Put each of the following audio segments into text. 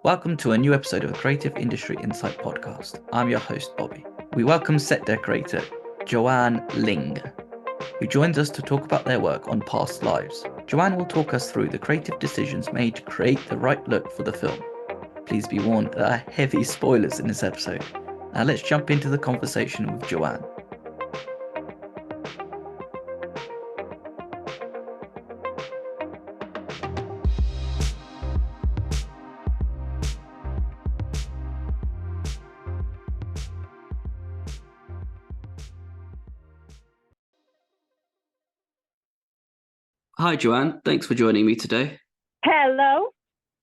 Welcome to a new episode of the Creative Industry Insight podcast. I'm your host, Bobby. We welcome set decorator Joanne Ling, who joins us to talk about their work on past lives. Joanne will talk us through the creative decisions made to create the right look for the film. Please be warned, there are heavy spoilers in this episode. Now let's jump into the conversation with Joanne. Hi, Joanne. Thanks for joining me today. Hello.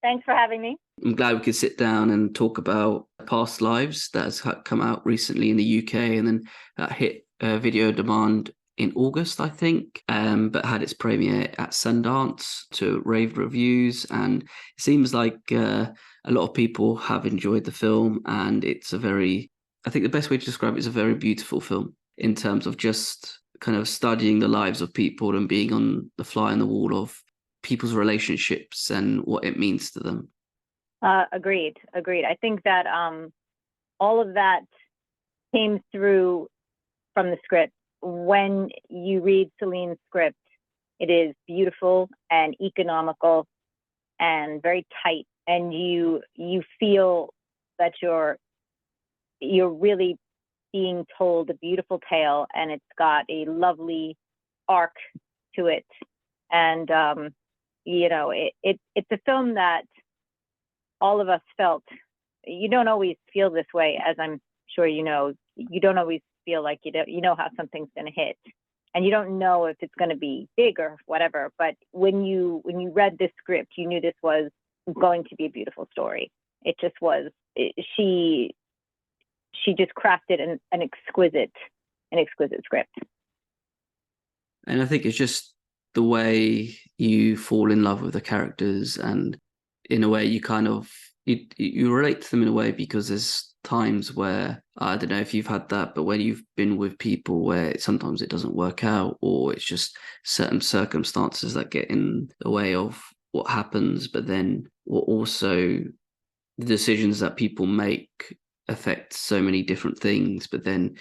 Thanks for having me. I'm glad we could sit down and talk about Past Lives that has come out recently in the UK and then hit video demand in August, I think, but had its premiere at Sundance to rave reviews. And it seems like a lot of people have enjoyed the film, and I think the best way to describe it is a very beautiful film in terms of just kind of studying the lives of people and being on the fly on the wall of people's relationships and what it means to them. Agreed. I think that all of that came through from the script. When you read Celine's script, it is beautiful and economical and very tight, and you feel that you're really being told a beautiful tale, and it's got a lovely arc to it. And it's a film that all of us felt. You don't always feel this way, as I'm sure you know. You don't always feel like you know how something's going to hit, and you don't know if it's going to be big or whatever. But when you read this script, you knew this was going to be a beautiful story. It just was. She just crafted an exquisite script. And I think it's just the way you fall in love with the characters, and in a way you kind of you relate to them in a way, because there's times where, I don't know if you've had that, but when you've been with people where sometimes it doesn't work out, or it's just certain circumstances that get in the way of what happens, but then also the decisions that people make affect so many different things, but then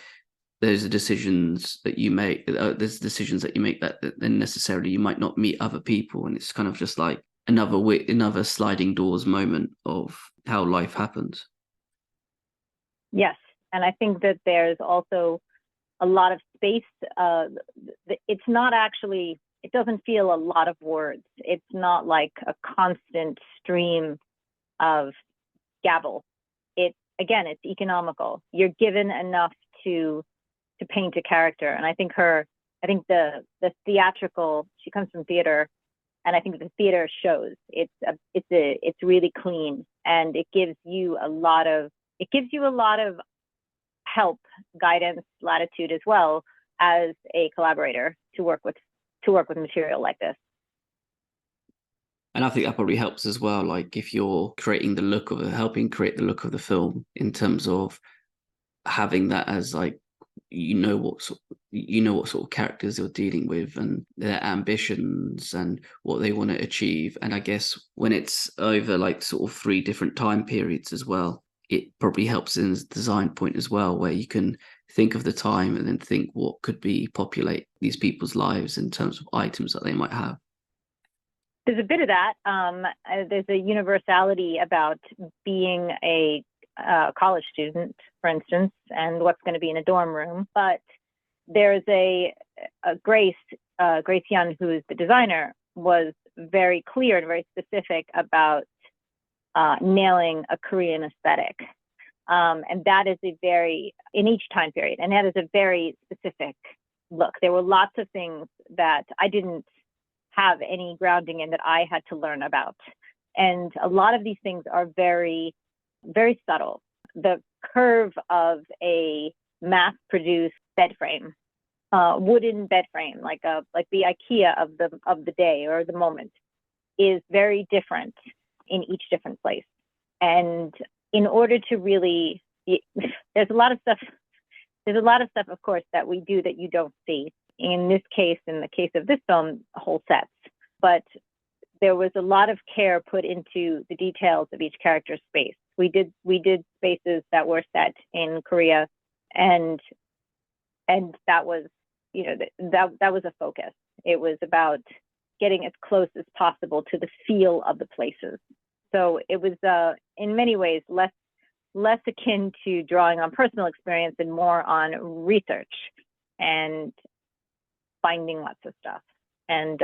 there's the decisions that you make that then necessarily you might not meet other people, and it's kind of just like another sliding doors moment of how life happens. Yes, and I think that there's also a lot of space. It's not actually, it doesn't feel a lot of words. It's not like a constant stream of gabble. It's economical. You're given enough to paint a character, and I think the theatrical. She comes from theater, and I think the theater shows. It's really clean, and it gives you a lot of help, guidance, latitude as well as a collaborator to work with material like this. And I think that probably helps as well. Like if you're helping create the look of the film, in terms of having that as like, what sort of characters you're dealing with and their ambitions and what they want to achieve. And I guess when it's over like sort of 3 different time periods as well, it probably helps in the design point as well, where you can think of the time and then think what could be populate these people's lives in terms of items that they might have. There's a bit of that. There's a universality about being a college student, for instance, and what's going to be in a dorm room. But there's a Grace Young, who is the designer, was very clear and very specific about nailing a Korean aesthetic. And that is in each time period, and that is a very specific look. There were lots of things that I didn't have any grounding in that I had to learn about. And a lot of these things are very, very subtle. The curve of a mass-produced bed frame, wooden bed frame, like the IKEA of the day or the moment, is very different in each different place. And in order to really, there's a lot of stuff, of course, that we do that you don't see. In this case, in the case of this film, whole sets. But there was a lot of care put into the details of each character's space. We did spaces that were set in Korea, and that was, that was a focus. It was about getting as close as possible to the feel of the places. So it was in many ways less akin to drawing on personal experience and more on research and finding lots of stuff and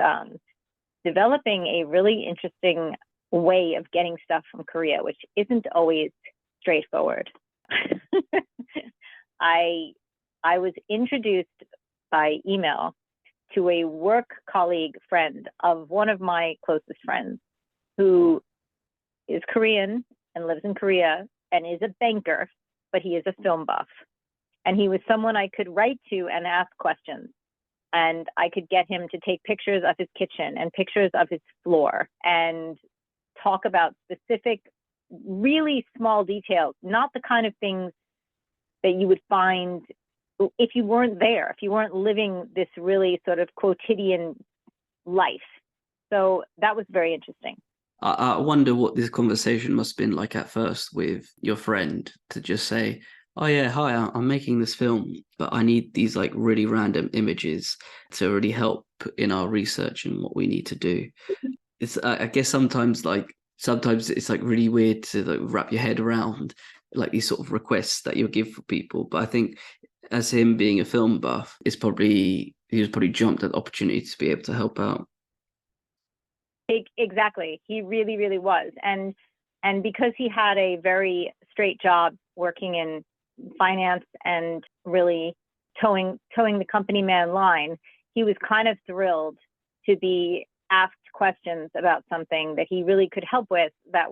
developing a really interesting way of getting stuff from Korea, which isn't always straightforward. I was introduced by email to a work colleague friend of one of my closest friends who is Korean and lives in Korea and is a banker, but he is a film buff. And he was someone I could write to and ask questions. And I could get him to take pictures of his kitchen and pictures of his floor and talk about specific, really small details, not the kind of things that you would find if you weren't there, if you weren't living this really sort of quotidian life. So that was very interesting. I wonder what this conversation must have been like at first with your friend, to just say, oh yeah, hi, I'm making this film, but I need these like really random images to really help in our research and what we need to do. It's I guess sometimes it's like really weird to like wrap your head around like these sort of requests that you'll give for people. But I think as him being a film buff, he was probably jumped at the opportunity to be able to help out. Exactly. He really, really was. And because he had a very straight job working in finance and really towing the company man line, he was kind of thrilled to be asked questions about something that he really could help with, that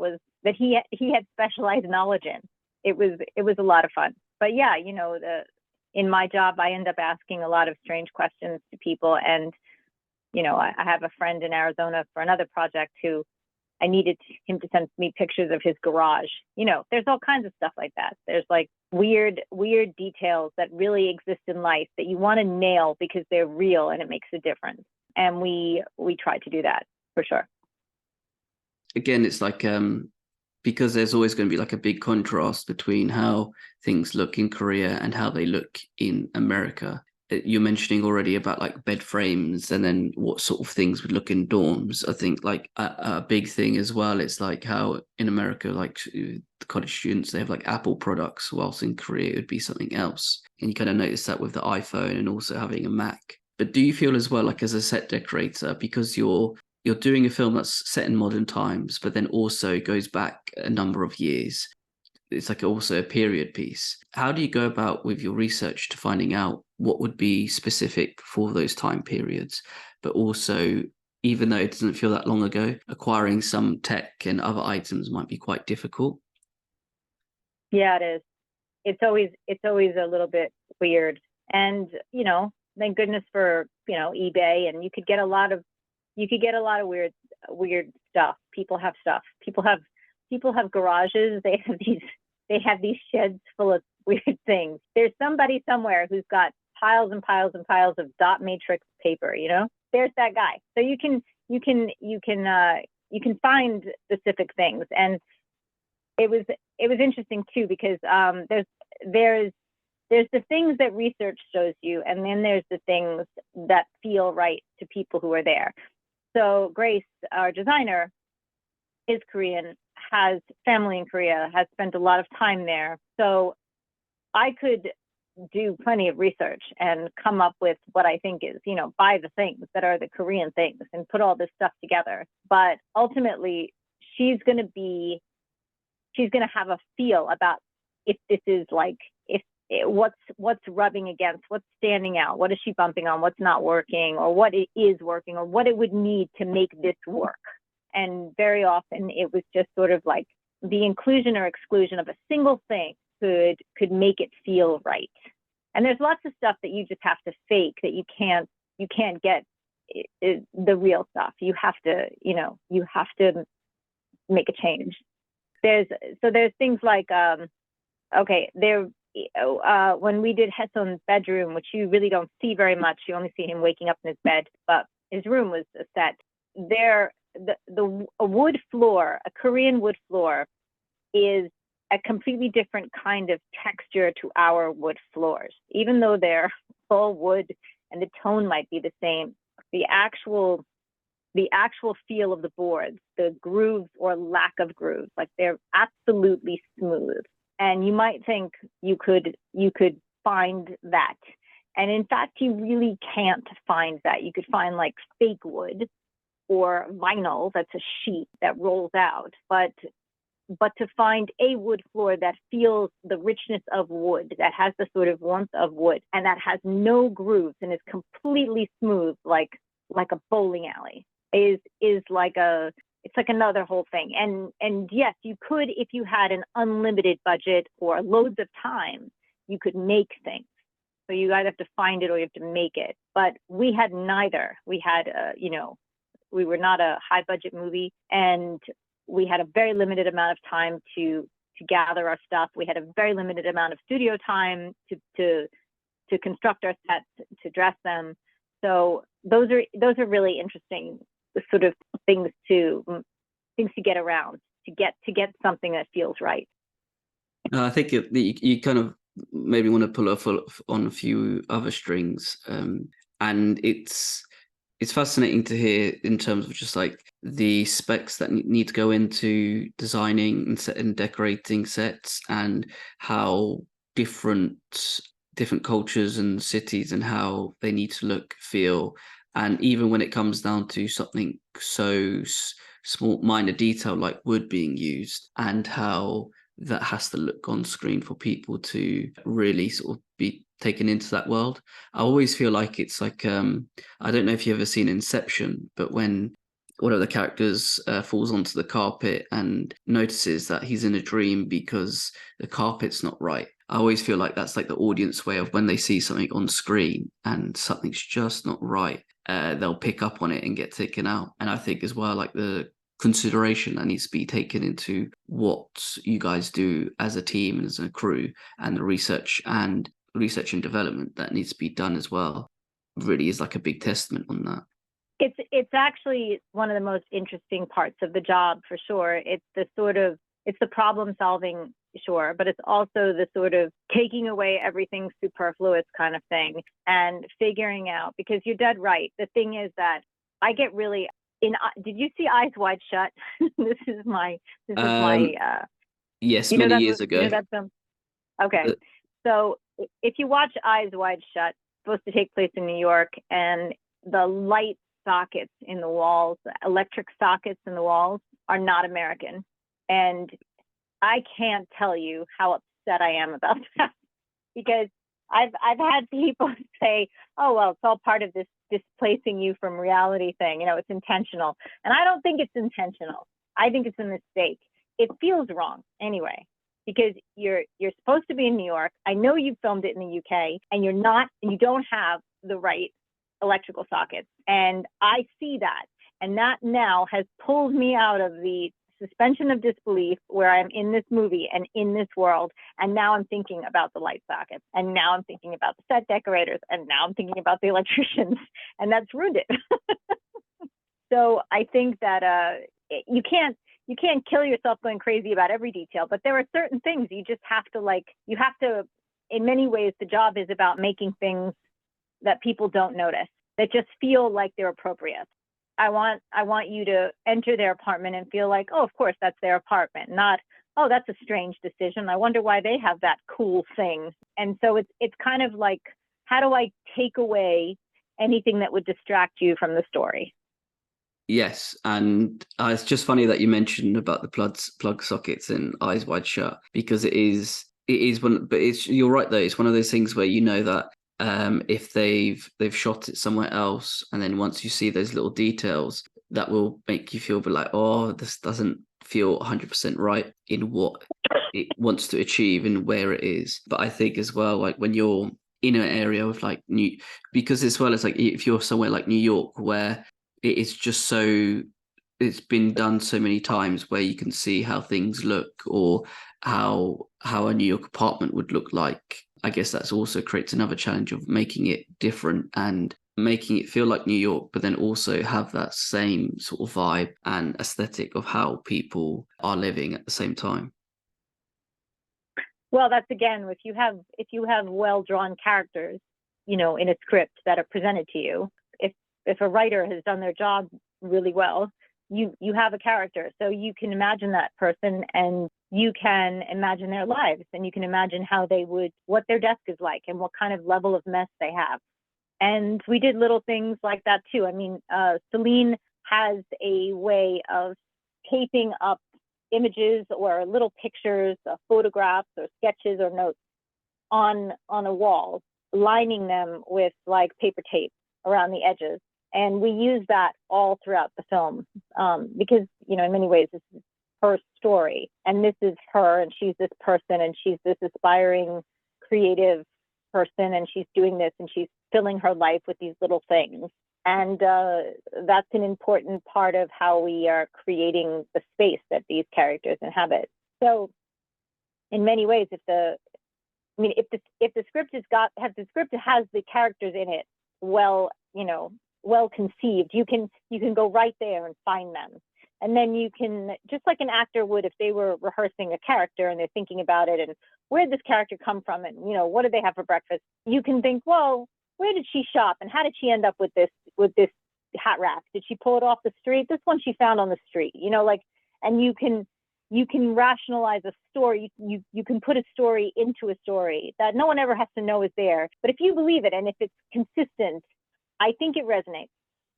he had specialized knowledge in. It was a lot of fun. But yeah, in my job, I end up asking a lot of strange questions to people. And I have a friend in Arizona for another project who I needed him to send me pictures of his garage. There's all kinds of stuff like that. There's like weird details that really exist in life that you want to nail because they're real and it makes a difference. And we try to do that for sure. Again, it's like because there's always going to be like a big contrast between how things look in Korea and how they look in America. You're mentioning already about like bed frames and then what sort of things would look in dorms. I think like a big thing as well, it's like how in America, like the college students, they have like Apple products, whilst in Korea it would be something else. And you kind of notice that with the iPhone and also having a Mac. But do you feel as well, like as a set decorator, because you're doing a film that's set in modern times, but then also goes back a number of years, it's like also a period piece. How do you go about with your research to finding out what would be specific for those time periods, but also, even though it doesn't feel that long ago, acquiring some tech and other items might be quite difficult? Yeah, it is. It's always a little bit weird. And, thank goodness for, eBay, and you could get a lot of weird stuff. People have stuff. People have garages. They have these sheds full of weird things. There's somebody somewhere who's got piles and piles and piles of dot matrix paper. There's that guy. So you can find specific things. And it was interesting too, because there's the things that research shows you, and then there's the things that feel right to people who are there. So Grace, our designer, is Korean, has family in Korea, has spent a lot of time there. So I could do plenty of research and come up with what I think is, buy the things that are the Korean things and put all this stuff together. But ultimately, she's going to have a feel about if this is like, what's rubbing against, what's standing out, what is she bumping on, what's not working, or what it is working, or what it would need to make this work. And very often it was just sort of like the inclusion or exclusion of a single thing could make it feel right. And there's lots of stuff that you just have to fake, that you can't get the real stuff. You have to make a change. There's things like when we did Haeson's bedroom, which you really don't see very much, you only see him waking up in his bed, but his room was a set. a wood floor, a Korean wood floor, is a completely different kind of texture to our wood floors. Even though they're all wood and the tone might be the same, the actual feel of the boards, the grooves or lack of grooves, like they're absolutely smooth. And you might think you could find that. And in fact, you really can't find that. You could find like fake wood or vinyl that's a sheet that rolls out. But to find a wood floor that feels the richness of wood, that has the sort of warmth of wood, and that has no grooves and is completely smooth, like a bowling alley, is like it's like another whole thing. And yes, you could, if you had an unlimited budget or loads of time, you could make things. So you either have to find it or you have to make it. But we had neither. We had, we were not a high budget movie, and we had a very limited amount of time to gather our stuff. We had a very limited amount of studio time to construct our sets, to dress them. So those are really interesting sort of things to get around, to get something that feels right. I think you kind of maybe want to pull on a few other strings, and it's fascinating to hear in terms of just like the specs that need to go into designing and decorating sets, and how different cultures and cities and how they need to look, feel. And even when it comes down to something so small, minor detail like wood being used, and how that has to look on screen for people to really sort of be taken into that world. I always feel like it's like, I don't know if you've ever seen Inception, but when one of the characters falls onto the carpet and notices that he's in a dream because the carpet's not right. I always feel like that's like the audience way of when they see something on screen and something's just not right, they'll pick up on it and get taken out. And I think as well, like the consideration that needs to be taken into what you guys do as a team and as a crew, and the research and development that needs to be done as well, really is like a big testament on that. It's actually one of the most interesting parts of the job, for sure. It's the problem solving, sure, but it's also the sort of taking away everything superfluous kind of thing and figuring out, because you're dead right. The thing is that I get really did you see Eyes Wide Shut? This is my yes, many years ago. You know that film? Okay. So if you watch Eyes Wide Shut, it's supposed to take place in New York, and the light sockets in the walls, electric sockets in the walls, are not American. And I can't tell you how upset I am about that, because I've had people say, oh, well, it's all part of this displacing you from reality thing. It's intentional. And I don't think it's intentional. I think it's a mistake. It feels wrong anyway, because you're supposed to be in New York. I know you filmed it in the UK, and you don't have the right electrical sockets. And I see that. And that now has pulled me out of the suspension of disbelief where I'm in this movie and in this world. And now I'm thinking about the light sockets. And now I'm thinking about the set decorators. And now I'm thinking about the electricians. And that's ruined it. So I think that you can't kill yourself going crazy about every detail, but there are certain things you just have to, in many ways, the job is about making things that people don't notice, that just feel like they're appropriate. I want you to enter their apartment and feel like, oh, of course, that's their apartment, not, oh, that's a strange decision. I wonder why they have that cool thing. And so it's kind of like, how do I take away anything that would distract you from the story? Yes, and it's just funny that you mentioned about the plug sockets in Eyes Wide Shut, because it is one, but you're right though. It's one of those things where that if they've shot it somewhere else, and then once you see those little details, that will make you feel like, oh, this doesn't feel 100% right in what it wants to achieve and where it is. But I think as well, like when you're in an area of like because as well as like if you're somewhere like New York where it is just so, it's been done so many times, where you can see how things look, or how a New York apartment would look like. I guess that's also creates another challenge of making it different and making it feel like New York, but then also have that same sort of vibe and aesthetic of how people are living at the same time. Well, that's again, if you have well drawn characters, you know, in a script that are presented to you, if a writer has done their job really well, you have a character, so you can imagine that person, and you can imagine their lives, and you can imagine what their desk is like and what kind of level of mess they have. And we did little things like that too. I mean, Celine has a way of taping up images or little pictures, photographs or sketches or notes on a wall, lining them with like paper tape around the edges. And we use that all throughout the film, because, you know, in many ways, this is her story, and this is her, and she's this person, and she's this aspiring creative person, and she's doing this, and she's filling her life with these little things. And that's an important part of how we are creating the space that these characters inhabit. So in many ways, if the script has the characters in it well, you know, well conceived, you can go right there and find them. And then you can, just like an actor would if they were rehearsing a character and they're thinking about it and where did this character come from, and, you know, what did they have for breakfast? You can think, well, where did she shop, and how did she end up with this hat rack? Did she pull it off the street? This one she found on the street, you know, like, and you can rationalize a story. You can put a story into a story that no one ever has to know is there. But if you believe it and if it's consistent, I think it resonates.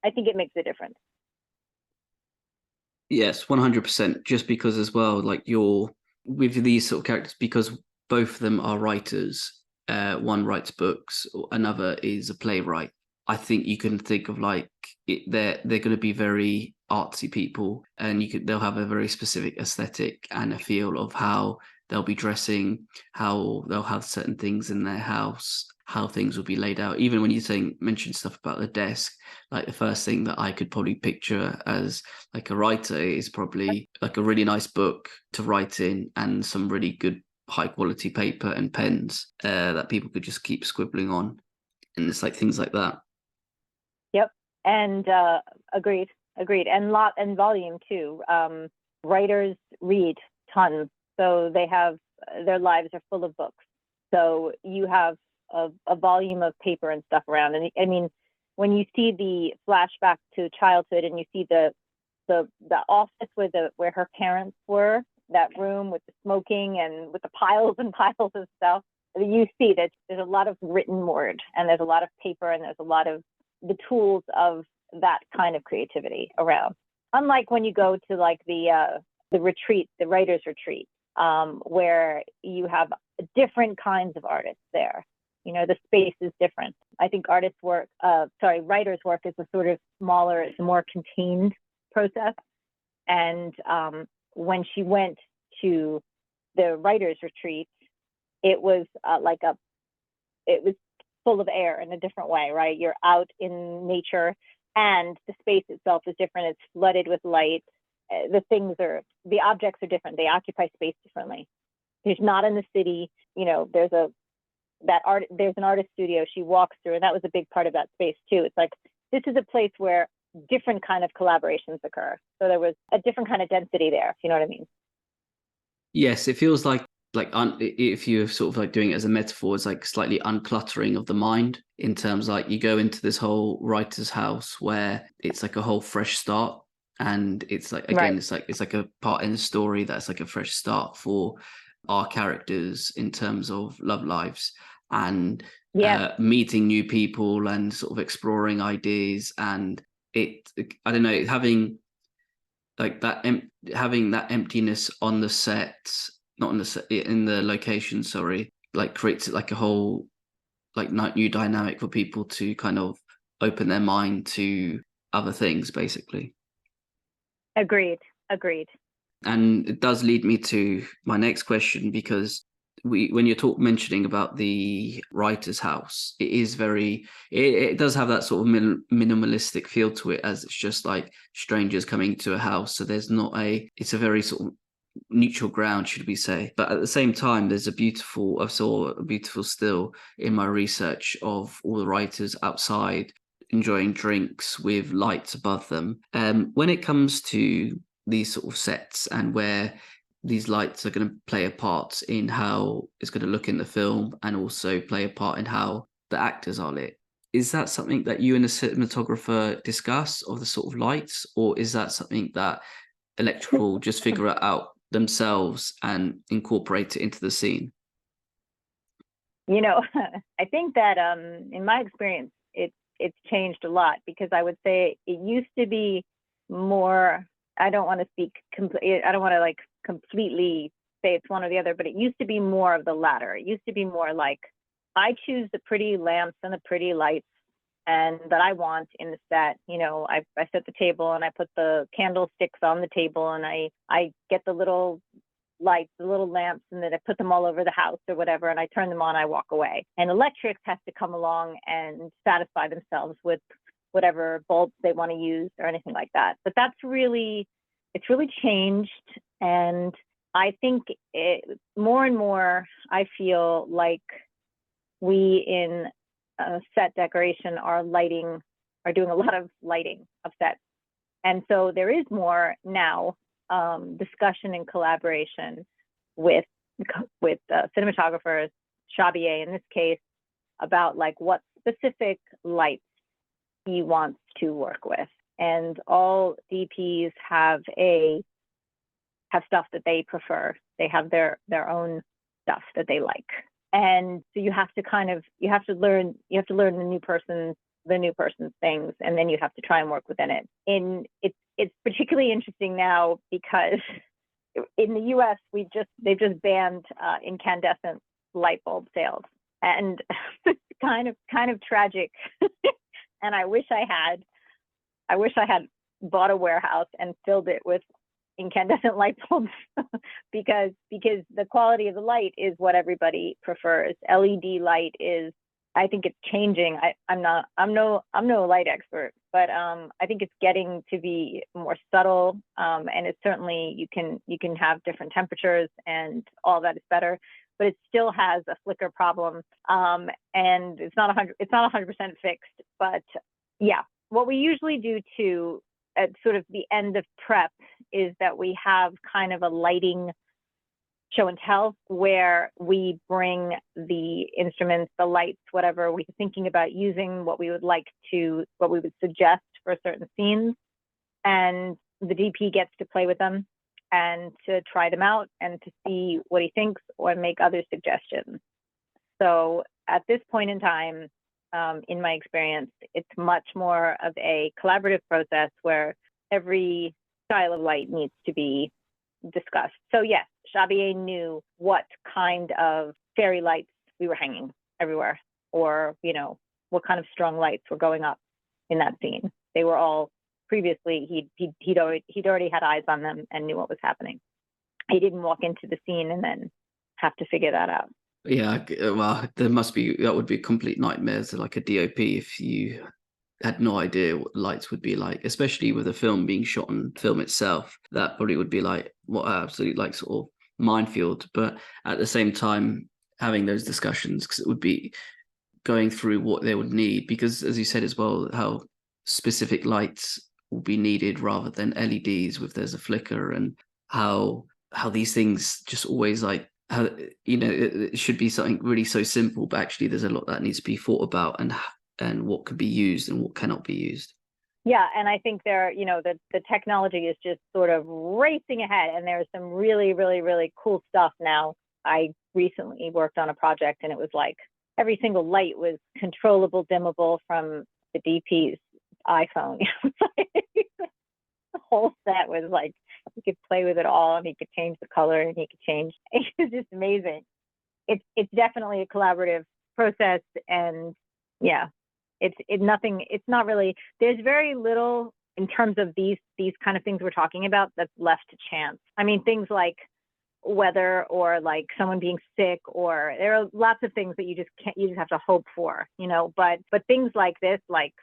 I think it makes a difference. Yes, 100%. Just because as well, like you're with these sort of characters, because both of them are writers. One writes books, another is a playwright. I think you can think of like they're going to be very artsy people, and they'll have a very specific aesthetic and a feel of how they'll be dressing, how they'll have certain things in their house, how things will be laid out. Even when you mention stuff about the desk, like the first thing that I could probably picture as like a writer is probably like a really nice book to write in and some really good high quality paper and pens that people could just keep scribbling on. And it's like things like that. Yep. And agreed. And volume too. Writers read tons. So their lives are full of books. So you have a volume of paper and stuff around. And I mean, when you see the flashback to childhood and you see the office where her parents were, that room with the smoking and with the piles and piles of stuff, you see that there's a lot of written word, and there's a lot of paper, and there's a lot of the tools of that kind of creativity around. Unlike when you go to like the retreat, the writer's retreat, where you have different kinds of artists there. You know, the space is different. I think writer's work is a sort of smaller, it's a more contained process. And when she went to the writer's retreat, it was it was full of air in a different way, right? You're out in nature, and the space itself is different. It's flooded with light. The objects are different. They occupy space differently. There's not in the city, you know, there's an artist studio she walks through, and that was a big part of that space too. It's like, this is a place where different kind of collaborations occur. So there was a different kind of density there, if you know what I mean. Yes, it feels like if you're sort of like doing it as a metaphor, it's like slightly uncluttering of the mind, in terms like you go into this whole writer's house where it's like a whole fresh start, and it's like, again, right. it's like a part in the story that's like a fresh start for our characters in terms of love lives and meeting new people and sort of exploring ideas. And I don't know, having like that having that emptiness on the set, not on the set, in the location, sorry, like creates it like a whole like new dynamic for people to kind of open their mind to other things, basically. Agreed. And it does lead me to my next question, because when you're mentioning about the writer's house, it does have that sort of minimalistic feel to it, as it's just like strangers coming to a house. So it's a very sort of neutral ground, should we say. But at the same time, I saw a beautiful still in my research of all the writers outside enjoying drinks with lights above them. When it comes to these sort of sets and where these lights are going to play a part in how it's going to look in the film and also play a part in how the actors are lit, is that something that you and the cinematographer discuss, of the sort of lights, or is that something that electrical just figure it out themselves and incorporate it into the scene? You know, I think that in my experience, it's changed a lot, because I would say it used to be more. I don't want to speak. I don't want to like completely say it's one or the other, but it used to be more of the latter. It used to be more like, I choose the pretty lamps and the pretty lights and that I want in the set. You know, I set the table and I put the candlesticks on the table, and I get the little lights, the little lamps, and then I put them all over the house or whatever, and I turn them on, I walk away. And electrics has to come along and satisfy themselves with whatever bulbs they want to use or anything like that. But it's really changed. And I think more and more, I feel like we in set decoration are doing a lot of lighting of sets. And so there is more now discussion and collaboration with cinematographers, Chabier in this case, about like what specific lights he wants to work with. And all DPs have stuff that they prefer. They have their own stuff that they like. And so you have to learn the new person's things, and then you have to try and work within it. And it's particularly interesting now because in the US they've just banned incandescent light bulb sales, and it's kind of tragic. And I wish I had bought a warehouse and filled it with incandescent light bulbs because the quality of the light is what everybody prefers. LED light is, I think it's changing. I'm no light expert, but I think it's getting to be more subtle, and it's certainly you can have different temperatures and all that is better, but it still has a flicker problem, and it's not 100% fixed. But yeah, what we usually do too at sort of the end of prep is that we have kind of a lighting show and tell where we bring the instruments, the lights, whatever we're thinking about using, what we would suggest for certain scenes. And the DP gets to play with them and to try them out and to see what he thinks or make other suggestions. So at this point in time, in my experience, it's much more of a collaborative process where every style of light needs to be discussed. So yes, Chabier knew what kind of fairy lights we were hanging everywhere, or what kind of strong lights were going up in that scene. They were all previously he'd already had eyes on them and knew what was happening. He didn't walk into the scene and then have to figure that out. Yeah, well, that would be a complete nightmare to like a DOP if you had no idea what the lights would be like, especially with a film being shot on film itself. That probably would be like what absolutely like sort of minefield. But at the same time, having those discussions, because it would be going through what they would need, because as you said as well, how specific lights will be needed rather than LEDs with there's a flicker, and how these things just always like how it should be something really so simple, but actually there's a lot that needs to be thought about and what could be used and what cannot be used. Yeah, and I think the technology is just sort of racing ahead, and there's some really, really, really cool stuff now. I recently worked on a project, and it was like every single light was controllable, dimmable from the DP's iPhone. The whole set was like, he could play with it all, and he could change the color, and he could change. It was just amazing. It's definitely a collaborative process, and yeah, it's not really, there's very little in terms of these kind of things we're talking about that's left to chance. I mean, things like weather or like someone being sick, or there are lots of things that you just have to hope for, but things like this, like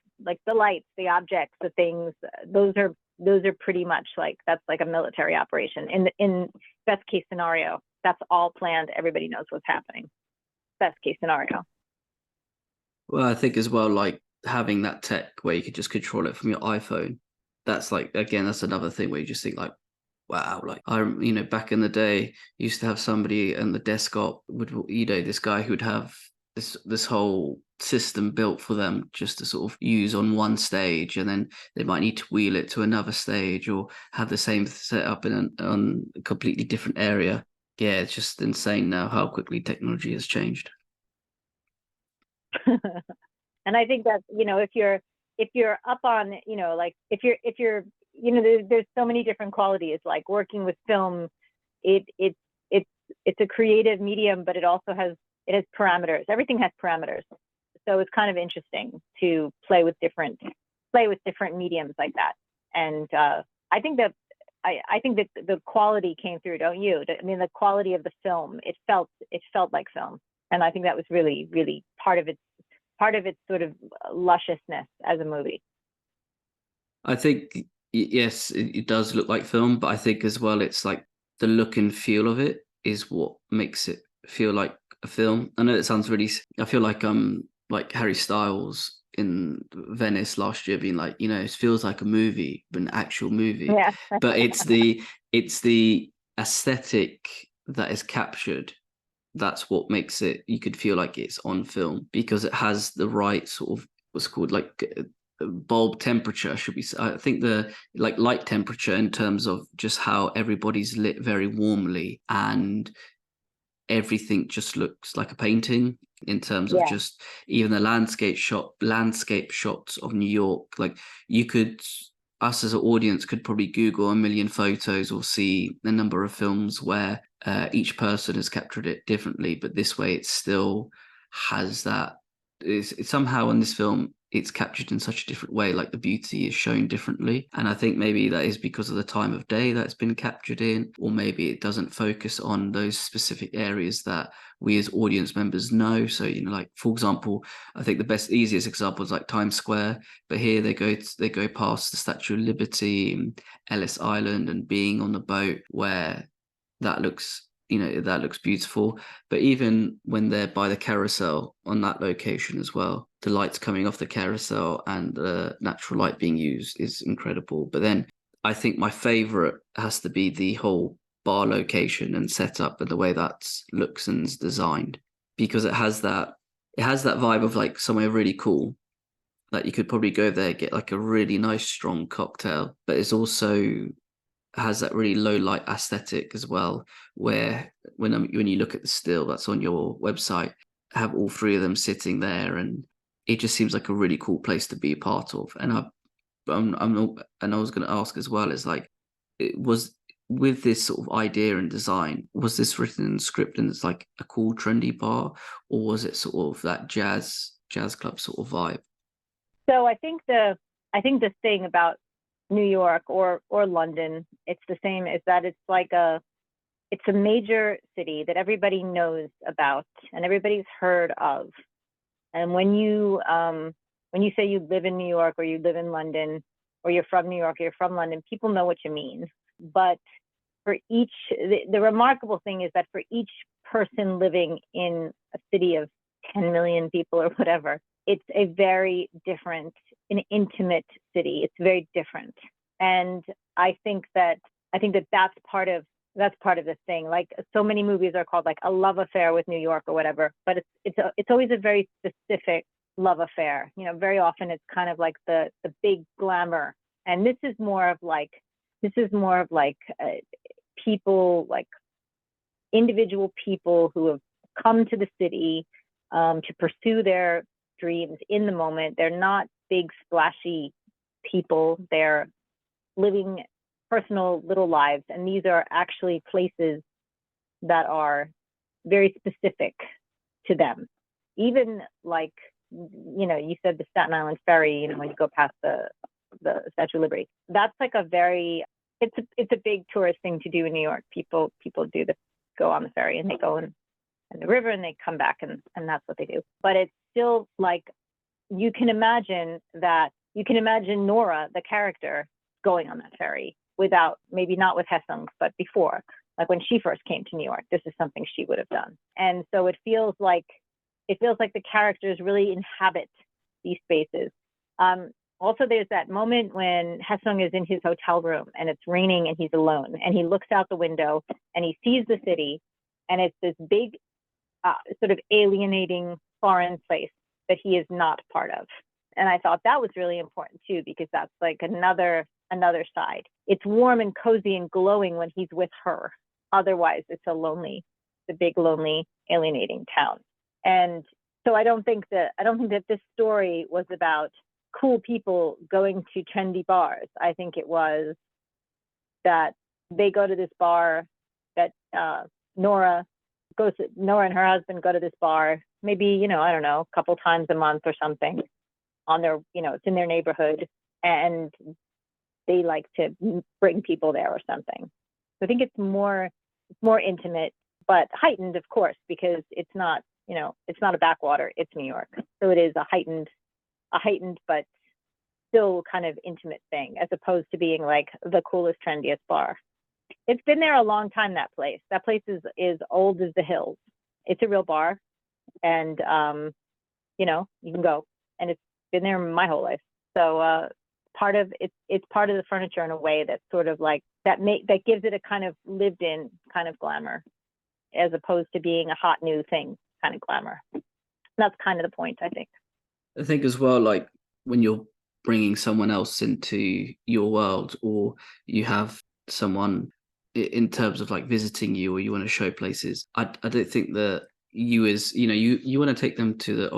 the lights, the objects, the things, those are pretty much like, that's like a military operation. In best case scenario, that's all planned. Everybody knows what's happening. Best case scenario. Well, I think as well, like having that tech where you could just control it from your iPhone, that's like, again, that's another thing where you just think like, wow, like back in the day, used to have somebody on the desktop would, this guy who would have this whole system built for them just to sort of use on one stage, and then they might need to wheel it to another stage or have the same setup on a completely different area. Yeah, it's just insane now how quickly technology has changed. And I think that, if you're up on, like if you're there's so many different qualities. Like working with film, it's a creative medium, but it has parameters. Everything has parameters, so it's kind of interesting to play with different mediums like that. And I think that the quality came through, don't you? I mean, the quality of the film, it felt like film, and I think that was really, really part of its sort of lusciousness as a movie. I think yes, it does look like film, but I think as well it's like the look and feel of it is what makes it feel like a film. I know it sounds really. I feel like Harry Styles in Venice last year being like, it feels like a movie, an actual movie. Yeah. But it's the aesthetic that is captured. That's what makes it. You could feel like it's on film because it has the right sort of what's called like bulb temperature, should be. I think the like light temperature in terms of just how everybody's lit very warmly, and everything just looks like a painting in terms of Yeah. just even the landscape shots of New York. Like you could, us as an audience could probably Google a million photos or see a number of films where each person has captured it differently, but this way it still has that. It's somehow in this film it's captured in such a different way, like the beauty is shown differently. And I think maybe that is because of the time of day that it's been captured in, or maybe it doesn't focus on those specific areas that we as audience members know. So, like for example, I think the easiest example is like Times Square, but here they go past the Statue of Liberty and Ellis Island and being on the boat where that looks beautiful. But even when they're by the carousel on that location as well, the lights coming off the carousel and the natural light being used is incredible. But then I think my favorite has to be the whole bar location and setup and the way that looks and is designed, because it has that vibe of like somewhere really cool that you could probably go there, get like a really nice strong cocktail, but it's also has that really low light aesthetic as well, where when you look at the still that's on your website, have all three of them sitting there, and it just seems like a really cool place to be a part of. And I was going to ask as well, is like, it was with this sort of idea and design, was this written in script and it's like a cool trendy bar, or was it sort of that jazz club sort of vibe? So I think the thing about New York or London, it's the same, is that it's a major city that everybody knows about and everybody's heard of. And when you say you live in New York or you live in London, or you're from New York or you're from London, people know what you mean. But for the remarkable thing is that for each person living in a city of 10 million people or whatever, it's a very different, an intimate city. It's very different. And I think that that's part of the thing. Like so many movies are called like a love affair with New York or whatever, but it's always a very specific love affair. Very often it's kind of like the big glamour. And this is more of like people, like individual people who have come to the city to pursue their dreams in the moment. They're not big splashy people. They're living personal little lives, and these are actually places that are very specific to them. Even like, you said the Staten Island ferry, when you go past the Statue of Liberty, that's like it's a big tourist thing to do in New York. People go on the ferry and they go in the river and they come back, and that's what they do. But it's still like, you can imagine Nora, the character, going on that ferry without, maybe not with Hessam, but before, like when she first came to New York, this is something she would have done. And so it feels like the characters really inhabit these spaces. Also, there's that moment when Haesung is in his hotel room and it's raining and he's alone and he looks out the window and he sees the city, and it's this big sort of alienating foreign place that he is not part of. And I thought that was really important too, because that's like another side. It's warm and cozy and glowing when he's with her. Otherwise, it's the big, lonely, alienating town. And so I don't think that this story was about cool people going to trendy bars. I think it was that they go to this bar, that Nora and her husband go to this bar, maybe, I don't know, a couple times a month or something on their, it's in their neighborhood, and they like to bring people there or something. So I think it's more intimate, but heightened, of course, because it's not a backwater, it's New York. So it is a heightened, but still kind of intimate thing, as opposed to being like the coolest, trendiest bar. It's been there a long time, that place. That place is old as the hills. It's a real bar, and you can go, and it's been there my whole life. So it's part of the furniture in a way that's sort of like that gives it a kind of lived in kind of glamour, as opposed to being a hot new thing kind of glamour. That's kind of the point, I think. I think as well, like when you're bringing someone else into your world, or you have someone in terms of like visiting you, or you want to show places, I don't think that you want to take them to the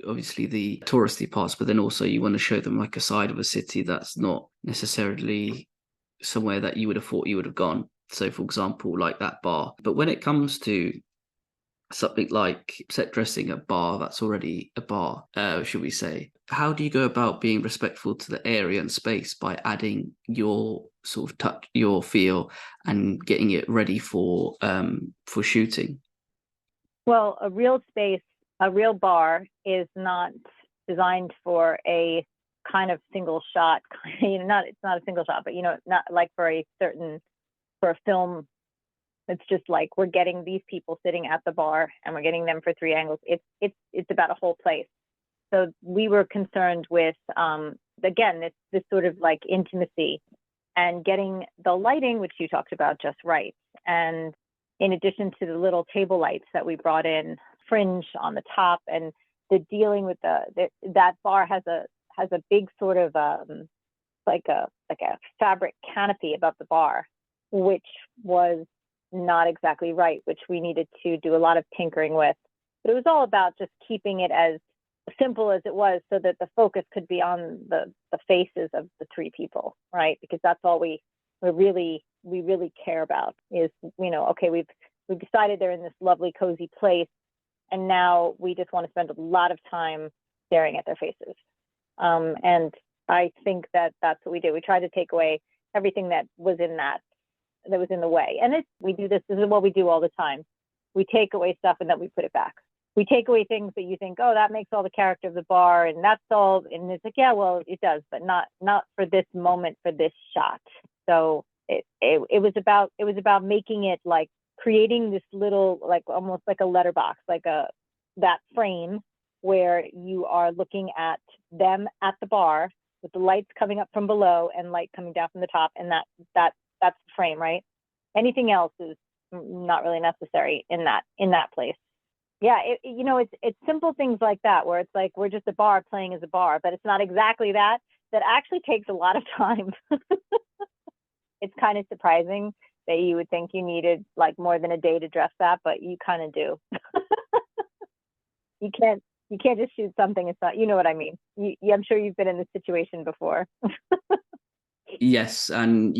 obviously the touristy parts, but then also you want to show them like a side of a city that's not necessarily somewhere that you would have thought you would have gone. So for example, like that bar. But when it comes to something like set dressing a bar that's already a bar, should we say, how do you go about being respectful to the area and space by adding your sort of touch, your feel, and getting it ready for shooting? Well, a real space, a real bar is not designed for a kind of single shot. It's not a single shot, but not like for a film. It's just like we're getting these people sitting at the bar and we're getting them for 3 angles. It's about a whole place. So we were concerned with again this sort of like intimacy and getting the lighting, which you talked about, just right. And in addition to the little table lights that we brought in, fringe on the top, and the dealing with that bar has a big sort of like a fabric canopy above the bar, which was not exactly right, which we needed to do a lot of tinkering with. But it was all about just keeping it as simple as it was, so that the focus could be on the faces of the 3 people, right? Because that's all we really care about is, okay, we've decided they're in this lovely, cozy place, and now we just want to spend a lot of time staring at their faces. And I think that that's what we did. We tried to take away everything that was in the way. And this is what we do all the time. We take away stuff and then we put it back. We take away things that you think, oh, that makes all the character of the bar, and that's all. And it's like, yeah, well, it does, but not for this moment, for this shot. So it was about making it like creating this little, like almost like a letterbox, like that frame where you are looking at them at the bar with the lights coming up from below and light coming down from the top, and that's the frame, right? Anything else is not really necessary in that place. Yeah, it's simple things like that, where it's like we're just a bar playing as a bar, but it's not exactly that. That actually takes a lot of time. It's kind of surprising that you would think you needed like more than a day to dress that, but you kind of do. You can't just shoot something. It's not, you know what I mean? I'm sure you've been in this situation before. Yes, and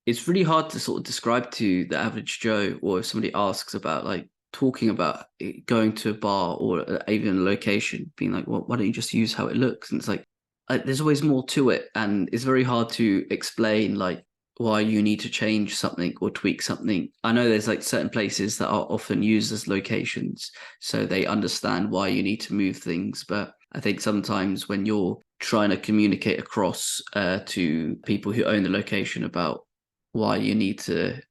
it's really hard to sort of describe to the average Joe, or if somebody asks about like talking about going to a bar or even a location, being like, well, why don't you just use how it looks? And it's like there's always more to it, and it's very hard to explain like why you need to change something or tweak something. I know there's like certain places that are often used as locations, so they understand why you need to move things. But I think sometimes when you're trying to communicate across to people who own the location about why you need to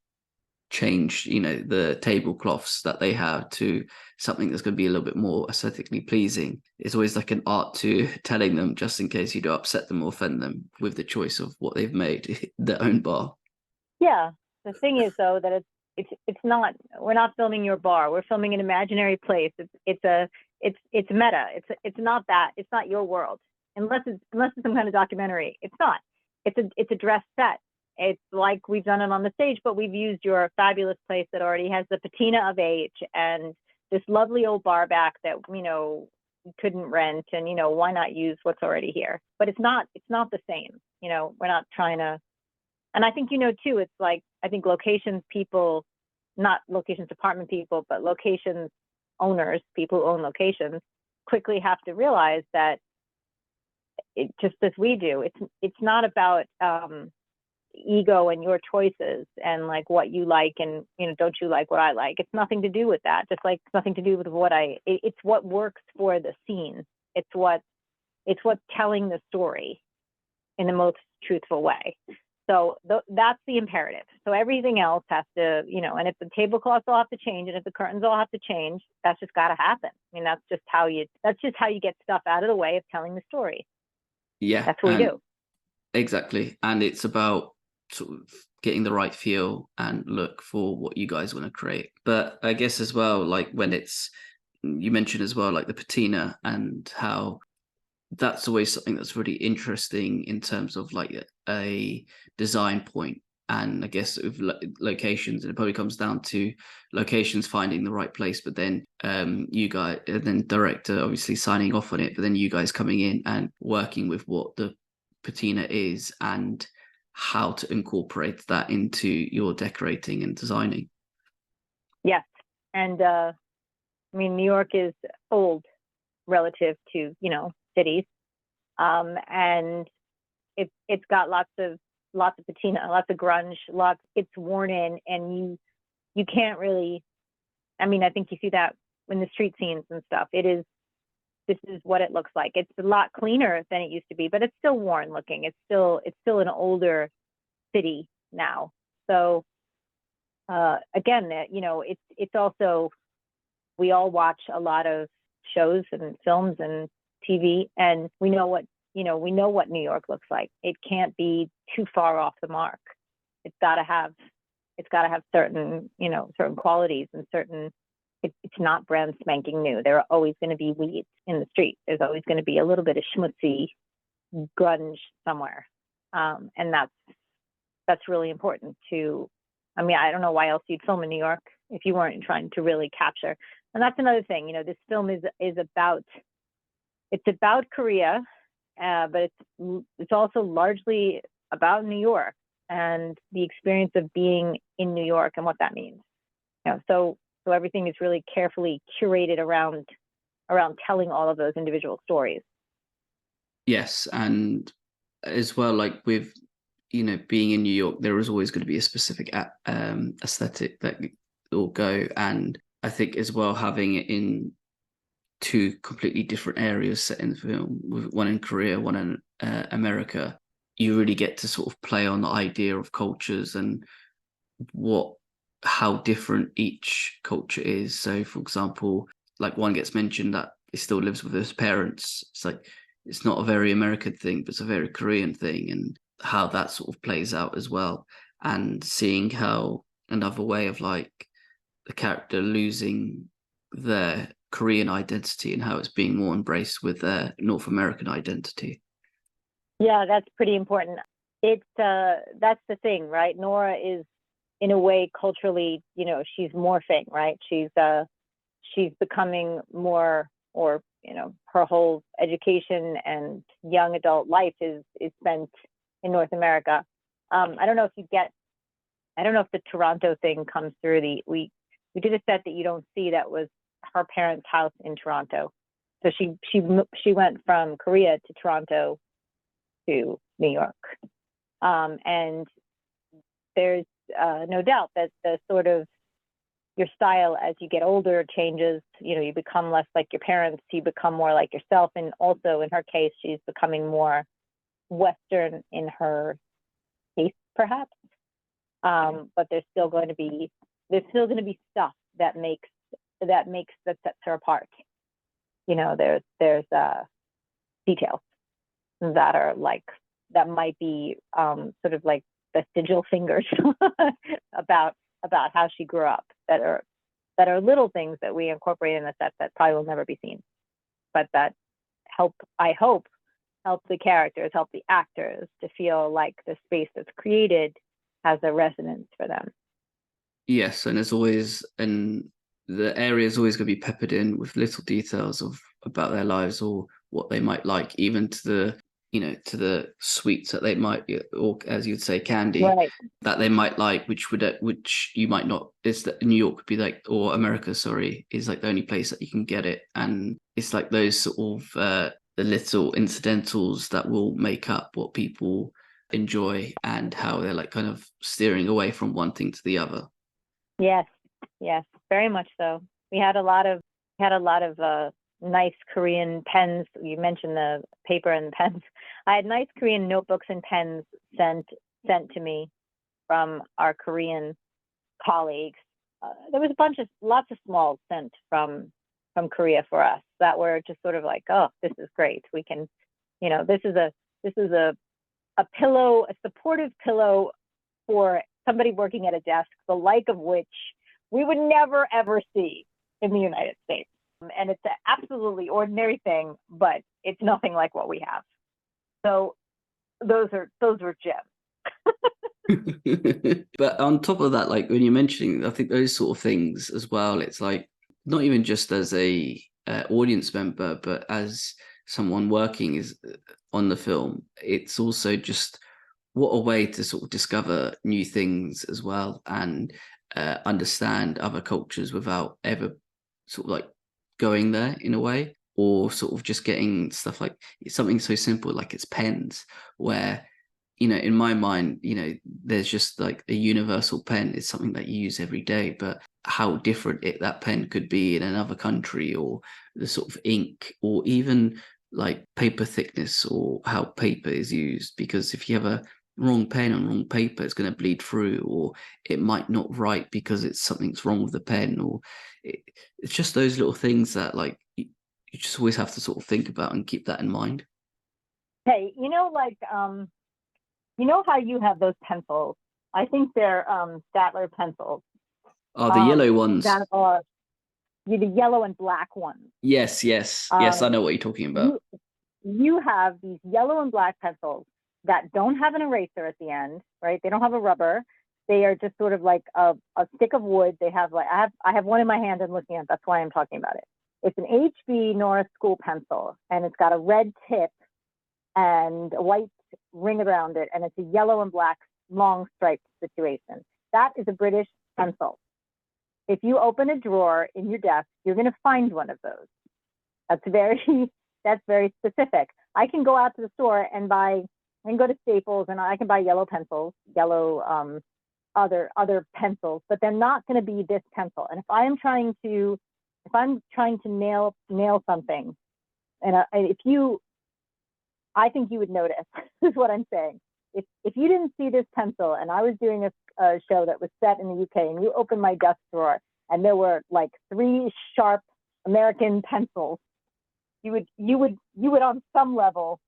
change, the tablecloths that they have to something that's going to be a little bit more aesthetically pleasing. It's always like an art to telling them, just in case you do upset them or offend them with the choice of what they've made their own bar. Yeah. The thing is, though, that it's not. We're not filming your bar. We're filming an imaginary place. It's meta. It's not that. It's not your world. Unless it's some kind of documentary. It's not. It's a dress set. It's like we've done it on the stage, but we've used your fabulous place that already has the patina of age and this lovely old bar back that, you couldn't rent, and, why not use what's already here? But it's not the same. We're not trying to, and I think, too, it's like, I think locations people, not locations department people, but locations owners, people who own locations, quickly have to realize that just as we do, it's not about, ego and your choices and like what you like and don't you like what I like. It's nothing to do with that, just like it's nothing to do with it's what works for the scene. It's what telling the story in the most truthful way. So that's the imperative. So everything else has to, and if the tablecloths all have to change and if the curtains all have to change, that's just got to happen. I mean, that's just how you get stuff out of the way of telling the story. Yeah, that's what we do. Exactly. And it's about sort of getting the right feel and look for what you guys want to create. But I guess as well, like you mentioned as well, like the patina, and how that's always something that's really interesting in terms of like a design point. And I guess with locations, and it probably comes down to locations finding the right place, but then you guys, and then director obviously signing off on it, but then you guys coming in and working with what the patina is and how to incorporate that into your decorating and designing. Yes. And I mean, New York is old relative to, cities. And it's got lots of patina, lots of grunge, it's worn in, and you can't really, I mean, I think you see that in the street scenes and stuff. This is what it looks like. It's a lot cleaner than it used to be, but it's still worn looking. It's still an older city now. So again, it's also, we all watch a lot of shows and films and TV, and we know what New York looks like. It can't be too far off the mark. It's got to have certain qualities and certain. It's not brand spanking new. There are always going to be weeds in the street. There's always going to be a little bit of schmutzy grunge somewhere, and that's really important to. I mean, I don't know why else you'd film in New York if you weren't trying to really capture. And that's another thing. This film is about. It's about Korea, but it's also largely about New York and the experience of being in New York and what that means. So everything is really carefully curated around telling all of those individual stories. Yes, and as well, like with being in New York, there is always going to be a specific aesthetic that will go, and I think as well having it in two completely different areas set in the film, with one in Korea, one in America, you really get to sort of play on the idea of cultures and how different each culture is. So, for example, like one gets mentioned that he still lives with his parents. It's like, it's not a very American thing, but it's a very Korean thing, and how that sort of plays out as well. And seeing how another way of like the character losing their Korean identity and how it's being more embraced with their North American identity. Yeah, that's pretty important. That's the thing, right? Nora is, in a way, culturally, she's morphing, right? She's becoming more, or her whole education and young adult life is spent in North America. I don't know if the Toronto thing comes through. We did a set that you don't see that was her parents' house in Toronto. So she went from Korea to Toronto to New York, and there's no doubt that the sort of your style as you get older changes. You become less like your parents, you become more like yourself. And also in her case, she's becoming more Western in her taste, perhaps. But there's still going to be stuff that makes the sets her apart. There's details that might be sort of like vestigial fingers about how she grew up, that are little things that we incorporate in the set that probably will never be seen, but that I hope help the characters, help the actors to feel like the space that's created has a resonance for them. Yes, and the area is always going to be peppered in with little details about their lives or what they might like, even to the sweets that they might, or as you'd say, candy, right, that they might like, which you might not. It's that New York would be like, or America, sorry, is like the only place that you can get it, and it's like those sort of the little incidentals that will make up what people enjoy and how they're like kind of steering away from one thing to the other. Yes, very much so. We had a lot of nice Korean pens. You mentioned the paper and the pens. I had nice Korean notebooks and pens sent to me from our Korean colleagues. There was lots of smalls sent from Korea for us that were just sort of like, oh, this is great. We can, this is a pillow, a supportive pillow for somebody working at a desk, the like of which we would never ever see in the United States. And it's an absolutely ordinary thing, but it's nothing like what we have. So those were gems. But on top of that, like when you're mentioning, I think those sort of things as well, it's like not even just as a audience member, but as someone working on the film, it's also just what a way to sort of discover new things as well, and understand other cultures without ever sort of like going there in a way, or sort of just getting stuff like something so simple like it's pens, where in my mind, there's just like a universal pen. It's something that you use every day, but how different that pen could be in another country, or the sort of ink, or even like paper thickness, or how paper is used. Because if you have a wrong pen on wrong paper, it's going to bleed through, or it might not write because something's wrong with the pen, or it's just those little things that like you just always have to sort of think about and keep that in mind. Hey, how you have those pencils? I think they're Statler pencils. Oh, the yellow ones. That are the yellow and black ones. Yes, I know what you're talking about. You have these yellow and black pencils that don't have an eraser at the end, right? They don't have a rubber. They are just sort of like a stick of wood. They have like I have one in my hand and looking at it. That's why I'm talking about it. It's an HB Norris School pencil, and it's got a red tip and a white ring around it, and it's a yellow and black long striped situation. That is a British pencil. If you open a drawer in your desk, you're going to find one of those. That's very specific. I can go out to the store and go to Staples and I can buy yellow pencils, other pencils, but they're not going to be this pencil. And if I'm trying to nail something, and I think you would notice, is what I'm saying. If you didn't see this pencil and I was doing a show that was set in the UK and you opened my desk drawer and there were like 3 sharp American pencils, you would on some level,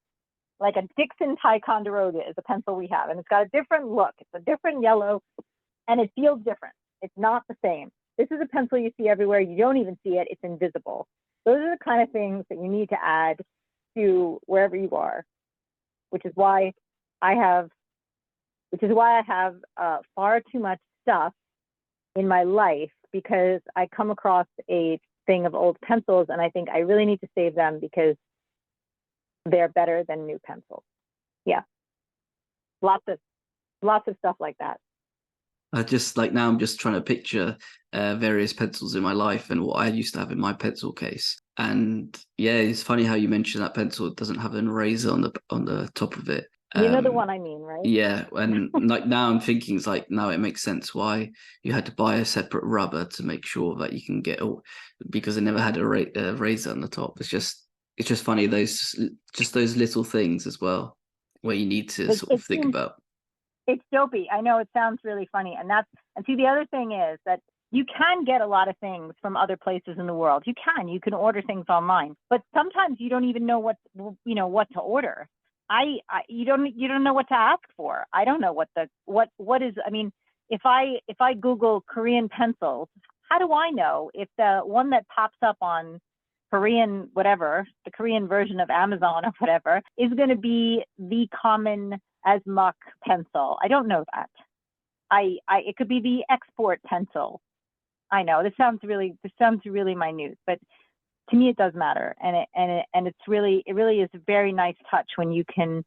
like a Dixon Ticonderoga is a pencil we have, and it's got a different look. It's a different yellow, and it feels different. It's not the same. This is a pencil you see everywhere. You don't even see it. It's invisible. Those are the kind of things that you need to add to wherever you are, which is why I have far too much stuff in my life, because I come across a thing of old pencils and I think I really need to save them because they're better than new pencils. Yeah. Lots of stuff like that. I just like now I'm just trying to picture various pencils in my life and what I used to have in my pencil case. And yeah, it's funny how you mentioned that pencil doesn't have an eraser on the top of it. You know the one I mean, right? Yeah, and like now I'm thinking it's like now it makes sense why you had to buy a separate rubber to make sure that you can get all, because it never had a razor on the top. It's just funny those little things as well where you need to sort of think about. It's dopey. I know, it sounds really funny. And see, the other thing is that you can get a lot of things from other places in the world. You can order things online, but sometimes you don't even know what to order. You don't know what to ask for. I don't know what is, I mean, if I Google Korean pencils, how do I know if the one that pops up on Korean, whatever, the Korean version of Amazon or whatever, is going to be the common as muck pencil? I don't know that. It could be the export pencil. I know this sounds really minute, but to me it does matter, and it really is a very nice touch when you can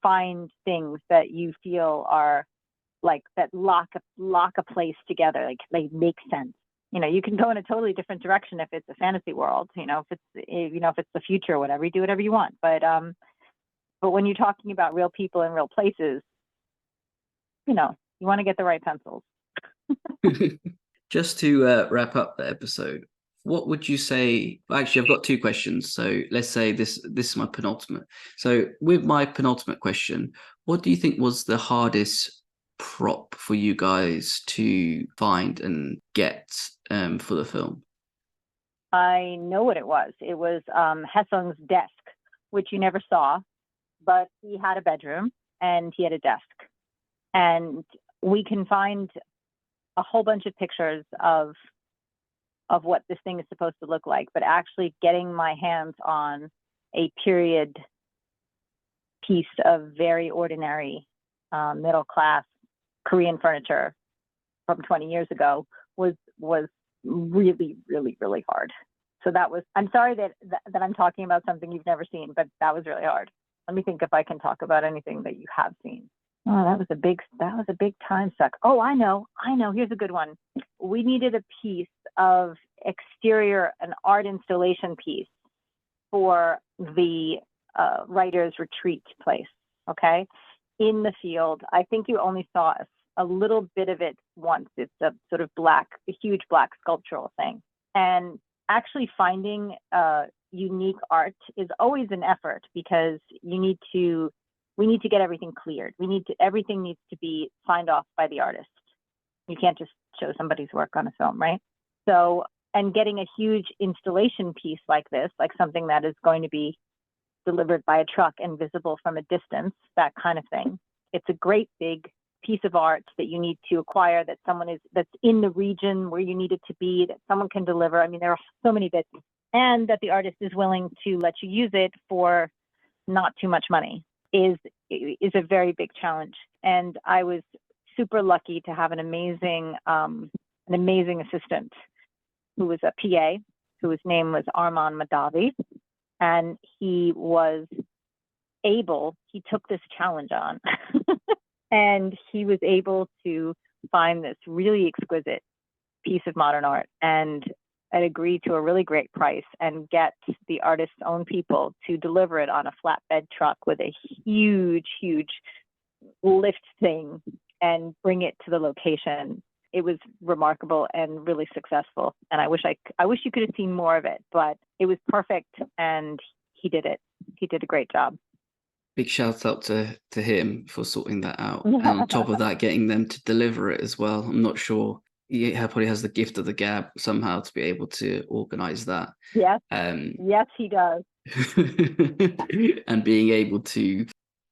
find things that you feel are like that lock a place together, like they make sense. You can go in a totally different direction if it's a fantasy world. If it's the future or whatever, you do whatever you want. But when you're talking about real people in real places, you want to get the right pencils. Just to wrap up the episode, what would you say? Actually, I've got two questions. So let's say this is my penultimate. So with my penultimate question, what do you think was the hardest prop for you guys to find and get for the film? I know what it was. It was Hesung's desk, which you never saw, but he had a bedroom and he had a desk. And we can find a whole bunch of pictures of what this thing is supposed to look like, but actually getting my hands on a period piece of very ordinary middle class Korean furniture from 20 years ago was really, really, really hard. So I'm sorry that I'm talking about something you've never seen, but that was really hard. Let me think if I can talk about anything that you have seen. Oh, that was a big time suck. Oh, I know. Here's a good one. We needed a piece of exterior, an art installation piece for the writer's retreat place. Okay. In the field. I think you only saw a little bit of it once. It's a sort of a huge black sculptural thing. And actually finding unique art is always an effort, because we need to get everything cleared. Everything needs to be signed off by the artist. You can't just show somebody's work on a film, right? So, and getting a huge installation piece like this, like something that is going to be delivered by a truck and visible from a distance, that kind of thing. It's a great big piece of art that you need to acquire, that's in the region where you need it to be, that someone can deliver. I mean, there are so many bits, and that the artist is willing to let you use it for not too much money is a very big challenge. And I was super lucky to have an amazing assistant who was a PA, whose name was Arman Madavi. And he took this challenge on and he was able to find this really exquisite piece of modern art and agree to a really great price and get the artist's own people to deliver it on a flatbed truck with a huge lift thing and bring it to the location. It was remarkable and really successful. And I wish you could have seen more of it, but it was perfect and he did it. He did a great job. Big shout out to him for sorting that out. And on top of that, getting them to deliver it as well. I'm not sure. He probably has the gift of the gab somehow to be able to organize that. Yes. Yes, he does. And being able to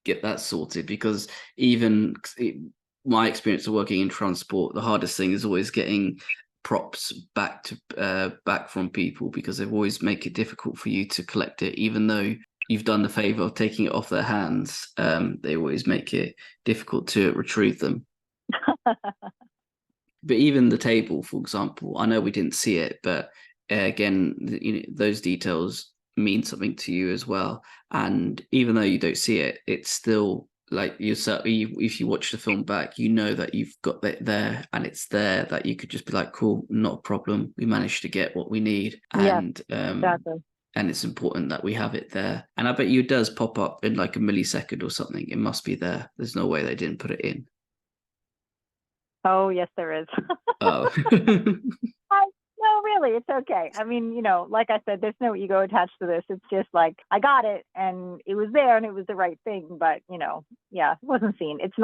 get that sorted, because my experience of working in transport, the hardest thing is always getting props back from people, because they always make it difficult for you to collect it, even though you've done the favor of taking it off their hands. They always make it difficult to retrieve them. But even the table, for example, I know we didn't see it, but again, those details mean something to you as well. And even though you don't see it, it's still like if you watch the film back, you know that you've got that there, and it's there that you could just be like, cool, not a problem. We managed to get what we need. And exactly. And it's important that we have it there. And I bet you it does pop up in like a millisecond or something. It must be there. There's no way they didn't put it in. Oh, yes, there is. Oh. No, really, it's okay. I mean, you know, like I said, there's no ego attached to this. It's just like, I got it and it was there and it was the right thing. But, you know, yeah, it wasn't seen. It's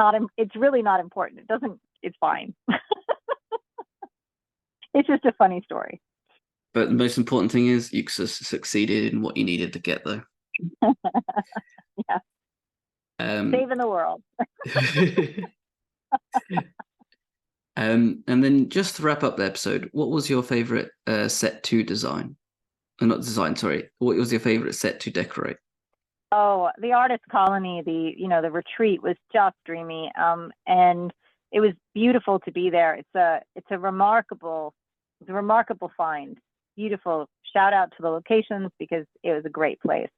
really not important. It's fine. It's just a funny story. But the most important thing is you succeeded in what you needed to get there. Yeah. Saving the world. And then just to wrap up the episode, what was your favorite set to design? Not design, sorry. What was your favorite set to decorate? Oh, the artist colony, the retreat was just dreamy. And it was beautiful to be there. It's a remarkable find. Beautiful. Shout out to the locations because it was a great place.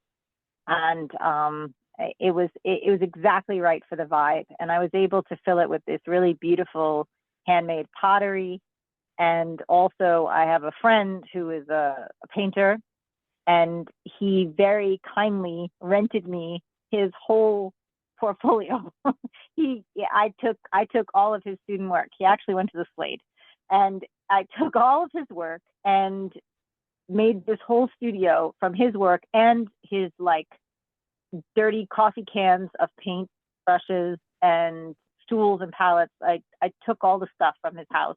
And it was exactly right for the vibe. And I was able to fill it with this really beautiful handmade pottery. And also I have a friend who is a painter, and he very kindly rented me his whole portfolio. I took all of his student work. He actually went to the Slade, and I took all of his work and made this whole studio from his work and his like dirty coffee cans of paint brushes and stools and palettes. I took all the stuff from his house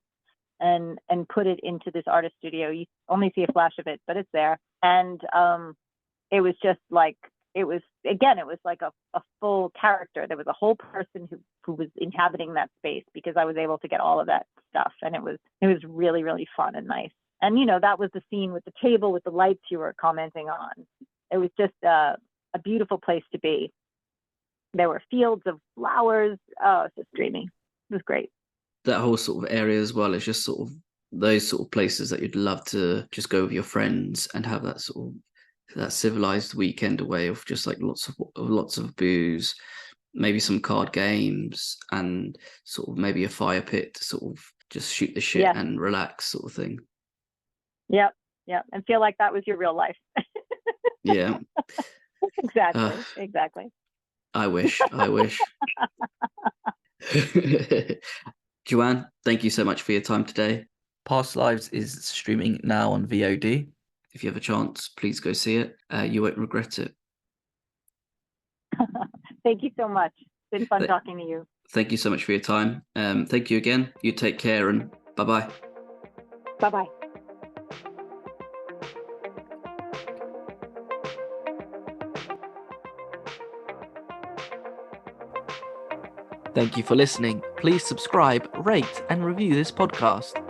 and put it into this artist studio. You only see a flash of it, but it's there. And it was just like, it was like a full character. There was a whole person who was inhabiting that space because I was able to get all of that stuff. And it was really, really fun and nice. And, you know, that was the scene with the table, with the lights you were commenting on. It was just a beautiful place to be. There were fields of flowers. Oh, it's just dreamy. It was great. That whole sort of area as well is just sort of those sort of places that you'd love to just go with your friends and have that sort of that civilized weekend away of just like lots of booze, maybe some card games, and sort of maybe a fire pit to sort of just shoot the shit and relax sort of thing. Yep. And feel like that was your real life. Yeah. Exactly. I wish. Joanne, thank you so much for your time today. Past Lives is streaming now on VOD. If you have a chance, please go see it. You won't regret it. Thank you so much. It's been fun talking to you. Thank you so much for your time. Thank you again. You take care and bye-bye. Bye-bye. Thank you for listening. Please subscribe, rate, and review this podcast.